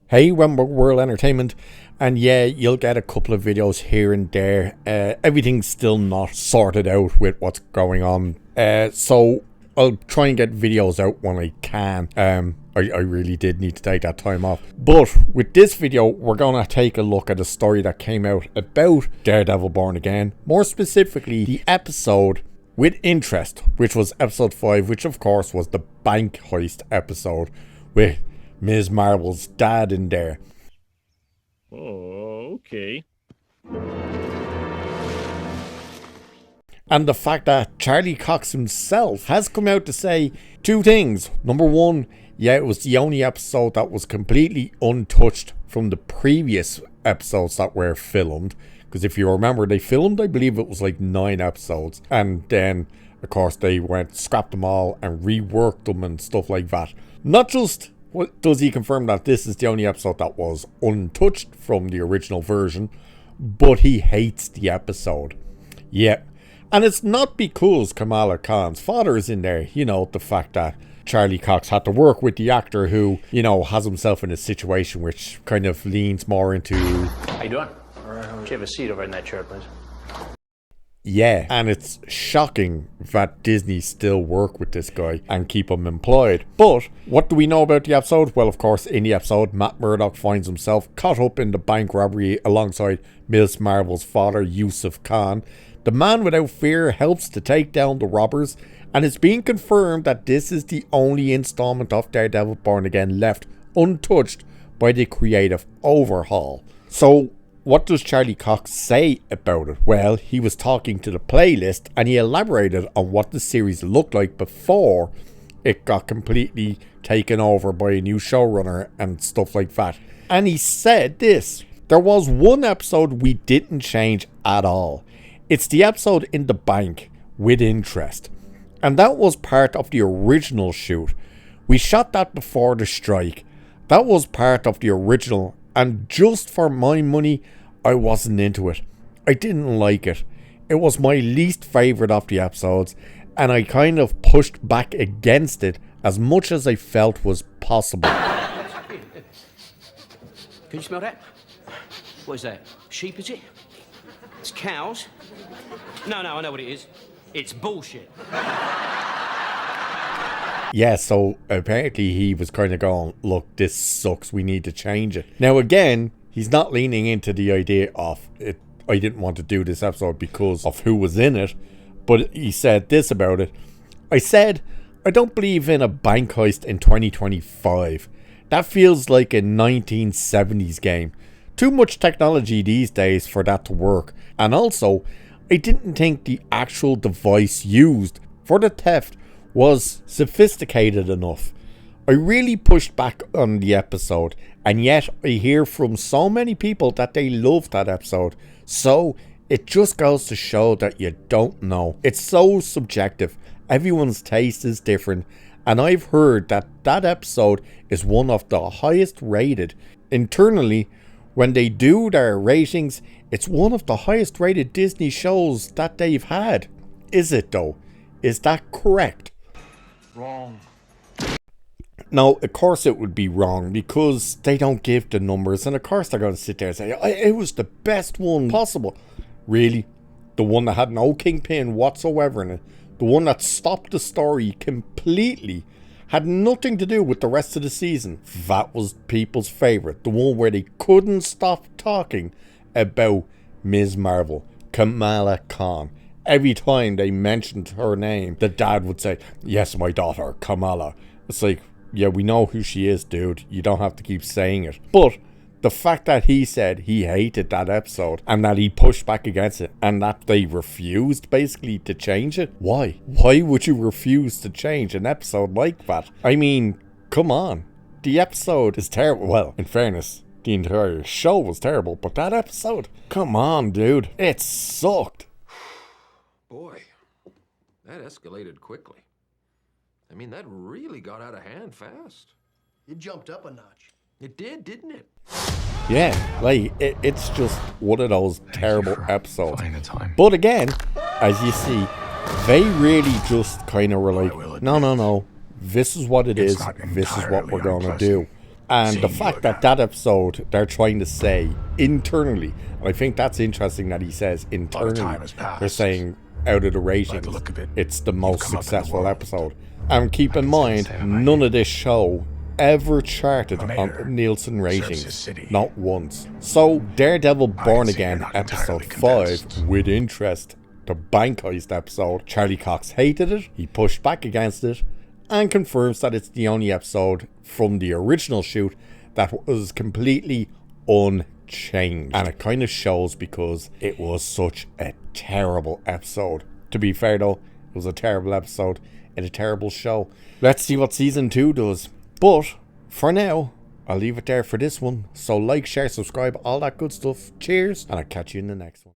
Hey, Rumble World Entertainment, and yeah, you'll get a couple of videos here and there. Everything's still not sorted out with what's going on, so I'll try and get videos out when I can. I really did need to take that time off. But with this video, we're gonna take a look at a story that came out about Daredevil Born Again. More specifically, the episode With Interest, which was episode 5, which of course was the bank heist episode with Ms. Marvel's dad in there. Oh, okay. And the fact that Charlie Cox himself has come out to say two things. Number one, yeah, it was the only episode that was completely untouched from the previous episodes that were filmed. Because if you remember, they filmed, I believe it was like 9 episodes. And then, of course, they scrapped them all and reworked them and stuff like that. Not just does he confirm that this is the only episode that was untouched from the original version, but he hates the episode. Yeah. And it's not because Kamala Khan's father is in there. You know, the fact that Charlie Cox had to work with the actor who, you know, has himself in a situation which kind of leans more into... How you doing? All right. Could you have a seat over in that chair, please? Yeah, and it's shocking that Disney still work with this guy and keep him employed. But what do we know about the episode? Well, of course, in the episode, Matt Murdock finds himself caught up in the bank robbery alongside Ms. Marvel's father, Yusuf Khan. The man without fear helps to take down the robbers, and it's being confirmed that this is the only installment of Daredevil Born Again left untouched by the creative overhaul. So, what does Charlie Cox say about it? Well, he was talking to the playlist and he elaborated on what the series looked like before it got completely taken over by a new showrunner and stuff like that. And he said this: there was one episode we didn't change at all. It's the episode in the bank with interest. And that was part of the original shoot. We shot that before the strike. That was part of the original, and just for my money, I wasn't into it. I didn't like it. It was my least favourite of the episodes, and I kind of pushed back against it as much as I felt was possible. Can you smell that? What is that? Sheep, is it? It's cows? No, I know what it is. It's bullshit. Yeah, so apparently he was kind of going, look, this sucks, we need to change it. Now again, he's not leaning into the idea of it. I didn't want to do this episode because of who was in it, but he said this about it. I said, I don't believe in a bank heist in 2025. That feels like a 1970s game. Too much technology these days for that to work. And also, I didn't think the actual device used for the theft was sophisticated enough. I really pushed back on the episode, and yet I hear from so many people that they loved that episode. So it just goes to show that you don't know. It's so subjective. Everyone's taste is different, and I've heard that that episode is one of the highest rated. Internally, when they do their ratings, it's one of the highest rated Disney shows that they've had. Is it though? Is that correct? Wrong. No, of course it would be wrong because they don't give the numbers, and of course they're going to sit there and say, it was the best one possible. Really? The one that had no kingpin whatsoever in it? The one that stopped the story completely? Had nothing to do with the rest of the season? That was people's favourite. The one where they couldn't stop talking about Ms. Marvel, Kamala Khan. Every time they mentioned her name, the dad would say, yes, my daughter, Kamala. It's like, yeah, we know who she is, dude. You don't have to keep saying it. But the fact that he said he hated that episode and that he pushed back against it and that they refused basically to change it. Why? Why would you refuse to change an episode like that? I mean, come on. The episode is terrible. Well, in fairness, the entire show was terrible, but that episode, come on, dude. It sucked. Boy, that escalated quickly. I mean, that really got out of hand fast. It jumped up a notch. It did, didn't it? Yeah, like, it's just one of those terrible episodes. Finding the time. But again, as you see, they really just kind of were like, no, this is what it is. This is what we're going to do. And the fact that that episode, they're trying to say internally, and I think that's interesting that he says internally, they're saying out of the ratings, it's the most successful episode. And keep in mind, none of this show ever charted on Nielsen ratings, not once. So Daredevil Born Again episode 5, With Interest, the bank heist episode, Charlie Cox hated it, he pushed back against it, and confirms that it's the only episode from the original shoot that was completely unchanged. And it kind of shows, because it was such a terrible episode. To be fair though, it was a terrible episode and a terrible show. Let's see what season 2 does. But for now, I'll leave it there for this one. So like, share, subscribe, all that good stuff. Cheers, and I'll catch you in the next one.